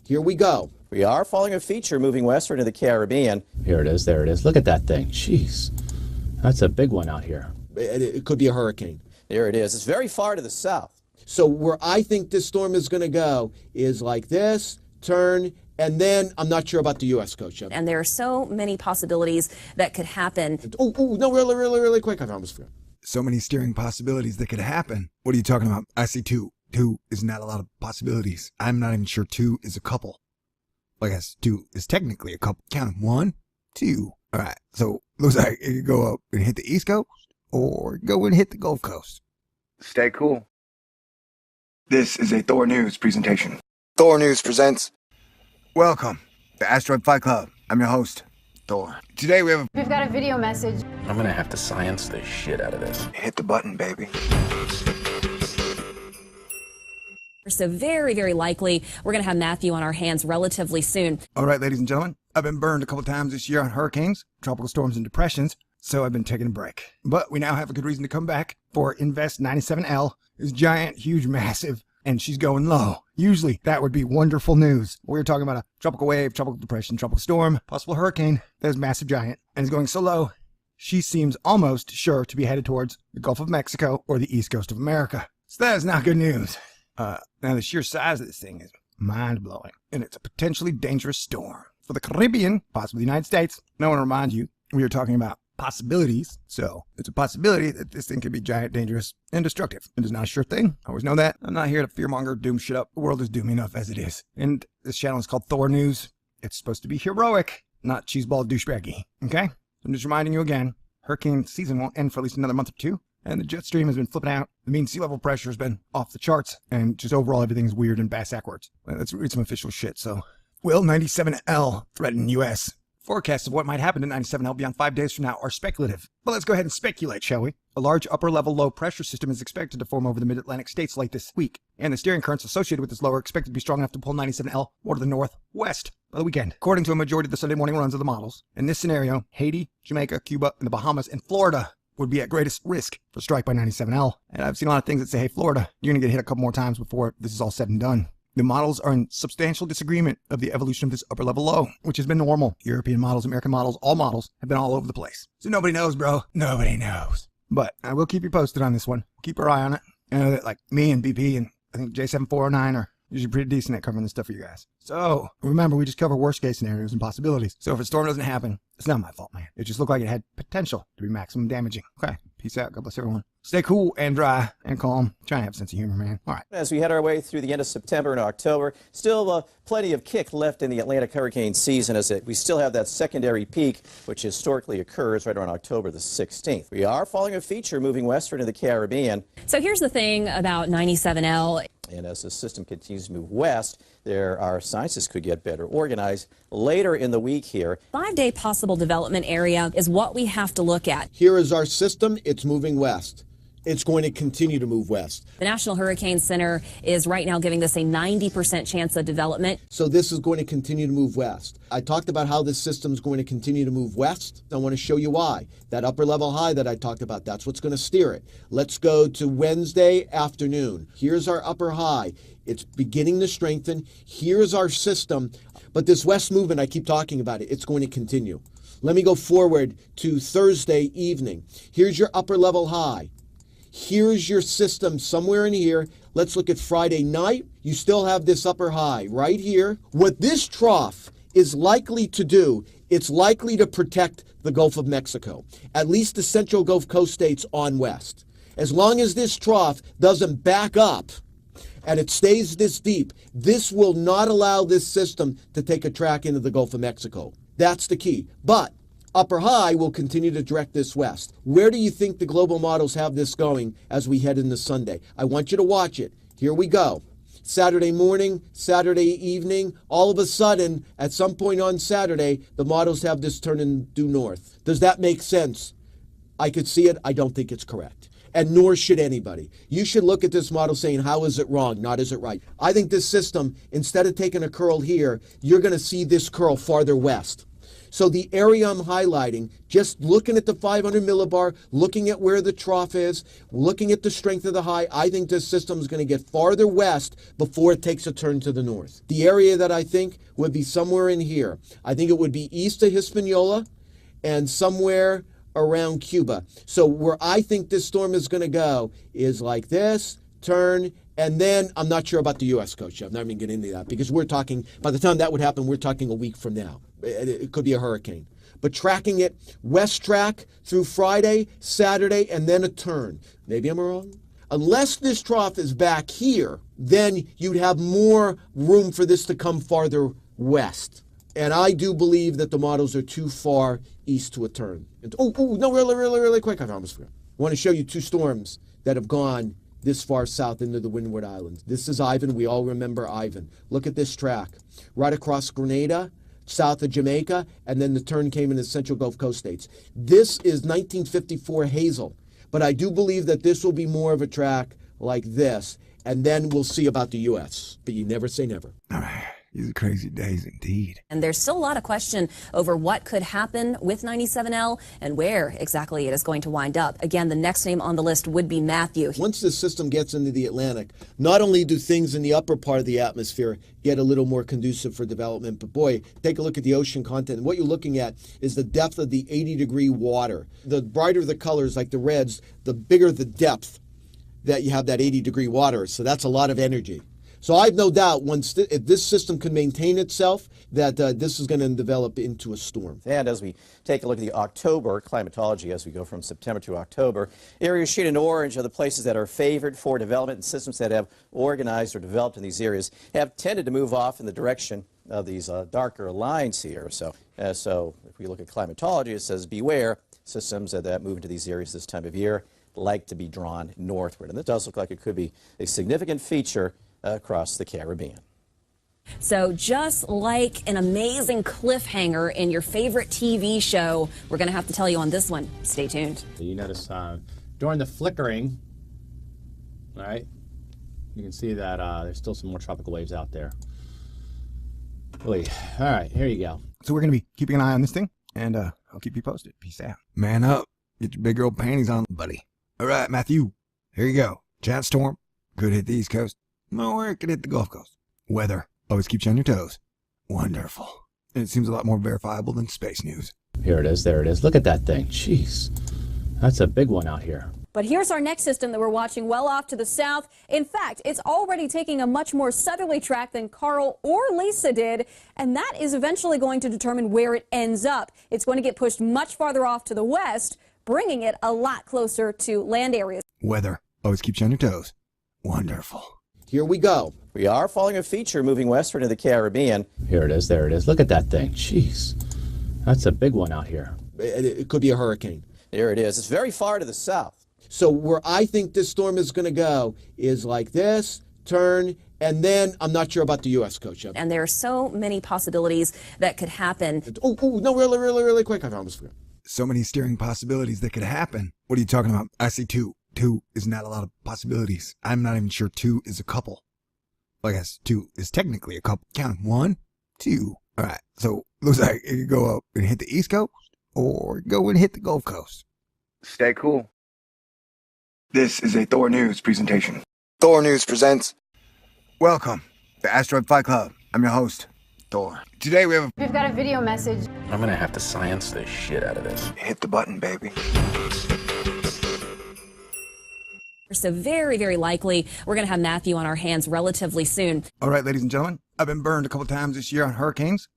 Here we go. We are following a feature moving westward into the Caribbean. Here it is. There it is. Look at that thing. Jeez. That's a big one out here. It could be a hurricane. There it is. It's very far to the south. So where I think this storm is going to go is like this, turn, and then I'm not sure about the U.S. coast yet. And there are so many possibilities that could happen. Oh, no, really quick. I almost forgot. So many steering possibilities that could happen. What are you talking about? I see two. Two is not a lot of possibilities. I'm not even sure two is a couple. Well, I guess two is technically a couple. Count them. 1, 2. All right. So looks like it could go up and hit the East Coast or go and hit the Gulf Coast. Stay cool. This is a Thor News presentation. Thor News presents. Welcome to Asteroid Fight Club. I'm your host, Thor. Today we've got a video message. I'm gonna have to science the shit out of this. Hit the button, baby. So very, very likely we're going to have Matthew on our hands relatively soon. All right, ladies and gentlemen, I've been burned a couple times this year on hurricanes, tropical storms, and depressions, so I've been taking a break. But we now have a good reason to come back for Invest 97L. It's giant, huge, massive, and she's going low. Usually that would be wonderful news. We're talking about a tropical wave, tropical depression, tropical storm, possible hurricane that is massive, giant, and is going so low, she seems almost sure to be headed towards the Gulf of Mexico or the East Coast of America. So that is not good news. Now the sheer size of this thing is mind-blowing, and it's a potentially dangerous storm. For the Caribbean, possibly the United States, I want to remind you, we are talking about possibilities, so it's a possibility that this thing could be giant, dangerous, and destructive. It is not a sure thing. I always know that. I'm not here to fearmonger, doom shit up. The world is doomy enough as it is. And this channel is called Thor News. It's supposed to be heroic, not cheeseball douchebaggy, okay? So I'm just reminding you again, hurricane season won't end for at least another month or two. And the jet stream has been flipping out. The mean sea level pressure has been off the charts. And just overall, everything's weird and bass-backwards. Let's read some official shit. So, will 97L threaten U.S.? Forecasts of what might happen to 97L beyond 5 days from now are speculative. But let's go ahead and speculate, shall we? A large upper-level low-pressure system is expected to form over the mid-Atlantic states late this week. And the steering currents associated with this low are expected to be strong enough to pull 97L more to the northwest by the weekend, according to a majority of the Sunday morning runs of the models. In this scenario, Haiti, Jamaica, Cuba, and the Bahamas, and Florida would be at greatest risk for strike by 97L. And I've seen a lot of things that say, hey, Florida, you're going to get hit a couple more times before this is all said and done. The models are in substantial disagreement of the evolution of this upper level low, which has been normal. European models, American models, all models have been all over the place. So nobody knows, bro. Nobody knows. But I will keep you posted on this one. Keep our eye on it. I know that like me and BP and I think J7409 are usually pretty decent at covering this stuff for you guys. So remember, we just cover worst case scenarios and possibilities. So if a storm doesn't happen, it's not my fault, man. It just looked like it had potential to be maximum damaging. Okay, peace out. God bless everyone. Stay cool and dry and calm. Try and have a sense of humor, man. All right. As we head our way through the end of September and October, still plenty of kick left in the Atlantic hurricane season as we still have that secondary peak, which historically occurs right around October the 16th. We are following a feature moving westward into the Caribbean. So here's the thing about 97L. And as the system continues to move west, there are signs this could get better organized later in the week here. 5-day possible development area is what we have to look at. Here is our system. It's moving west. It's going to continue to move west. The National Hurricane Center is right now giving this a 90% chance of development. So this is going to continue to move west. I talked about how this system is going to continue to move west. I want to show you why. That upper level high that I talked about, that's what's going to steer it. Let's go to Wednesday afternoon. Here's our upper high. It's beginning to strengthen. Here's our system. But this west movement, I keep talking about it, it's going to continue. Let me go forward to Thursday evening. Here's your upper level high. Here's your system somewhere in here. Let's look at Friday night. You still have this upper high right here. What this trough is likely to do, it's likely to protect the Gulf of Mexico, at least the central Gulf Coast states on west. As long as this trough doesn't back up and it stays this deep, this will not allow this system to take a track into the Gulf of Mexico. That's the key. But upper high will continue to direct this west. Where do you think the global models have this going as we head into Sunday? I want you to watch it. Here we go. Saturday morning, Saturday evening, all of a sudden, at some point on Saturday, the models have this turning due north. Does that make sense? I could see it. I don't think it's correct. And nor should anybody. You should look at this model saying, how is it wrong, not is it right? I think this system, instead of taking a curl here, you're going to see this curl farther west. So the area I'm highlighting, just looking at the 500 millibar, looking at where the trough is, looking at the strength of the high, I think this system is going to get farther west before it takes a turn to the north. The area that I think would be somewhere in here. I think it would be east of Hispaniola and somewhere around Cuba. So where I think this storm is going to go is like this, turn, and then I'm not sure about the U.S. coast. I'm not even getting into that because we're talking, by the time that would happen, we're talking a week from now. It could be a hurricane. But tracking it west track through Friday, Saturday, and then a turn. Maybe I'm wrong. Unless this trough is back here, then you'd have more room for this to come farther west. And I do believe that the models are too far east to a turn. No, really quick, I almost forgot. I want to show you two storms that have gone this far south into the Windward Islands. This is Ivan. We all remember Ivan. Look at this track. Right across Grenada, south of Jamaica, and then the turn came in the Central Gulf Coast states. This is 1954 Hazel, but I do believe that this will be more of a track like this, and then we'll see about the U.S., but you never say never. All right. These are crazy days indeed. And there's still a lot of question over what could happen with 97L and where exactly it is going to wind up. Again, the next name on the list would be Matthew. Once this system gets into the Atlantic, not only do things in the upper part of the atmosphere get a little more conducive for development, but boy, take a look at the ocean content. And what you're looking at is the depth of the 80-degree water. The brighter the colors, like the reds, the bigger the depth that you have that 80-degree water. So that's a lot of energy. So I have no doubt if this system can maintain itself, that this is going to develop into a storm. And as we take a look at the October climatology, as we go from September to October, areas shaded in orange are the places that are favored for development, and systems that have organized or developed in these areas have tended to move off in the direction of these darker lines here. So if we look at climatology, it says beware systems that move into these areas this time of year like to be drawn northward. And it does look like it could be a significant feature across the Caribbean. So just like an amazing cliffhanger in your favorite TV show, we're going to have to tell you on this one. Stay tuned. You notice during the flickering, all right, you can see that there's still some more tropical waves out there. Really. All right, here you go. So we're going to be keeping an eye on this thing, and I'll keep you posted. Peace out. Man up. Get your big girl panties on, buddy. All right, Matthew. Here you go. Chat storm. Could hit the East Coast. Or it could hit the Gulf Coast. Weather. Always keeps you on your toes. Wonderful. And it seems a lot more verifiable than space news. Here it is. There it is. Look at that thing. Jeez. That's a big one out here. But here's our next system that we're watching well off to the south. In fact, it's already taking a much more southerly track than Karl or Lisa did, and that is eventually going to determine where it ends up. It's going to get pushed much farther off to the west, bringing it a lot closer to land areas. Weather. Always keeps you on your toes. Wonderful. Here we go. We are following a feature moving westward into the Caribbean. Here it is. There it is. Look at that thing. Jeez. That's a big one out here. It could be a hurricane. There it is. It's very far to the south. So where I think this storm is going to go is like this, turn, and then I'm not sure about the U.S. coast. And there are so many possibilities that could happen. No, really quick, I almost forgot. So many steering possibilities that could happen. What are you talking about? I see two. Two is not a lot of possibilities. I'm not even sure two is a couple. I guess two is technically a couple. Count 1, 2. All right. So looks like it could go up and hit the East Coast or go and hit the Gulf Coast. Stay cool. This is a Thor News presentation. Thor News presents. Welcome to Asteroid Fight Club. I'm your host, Thor. Today we've got a video message. I'm gonna have to science the shit out of this. Hit the button, baby. So very, very likely we're going to have Matthew on our hands relatively soon. All right, ladies and gentlemen, I've been burned a couple times this year on hurricanes,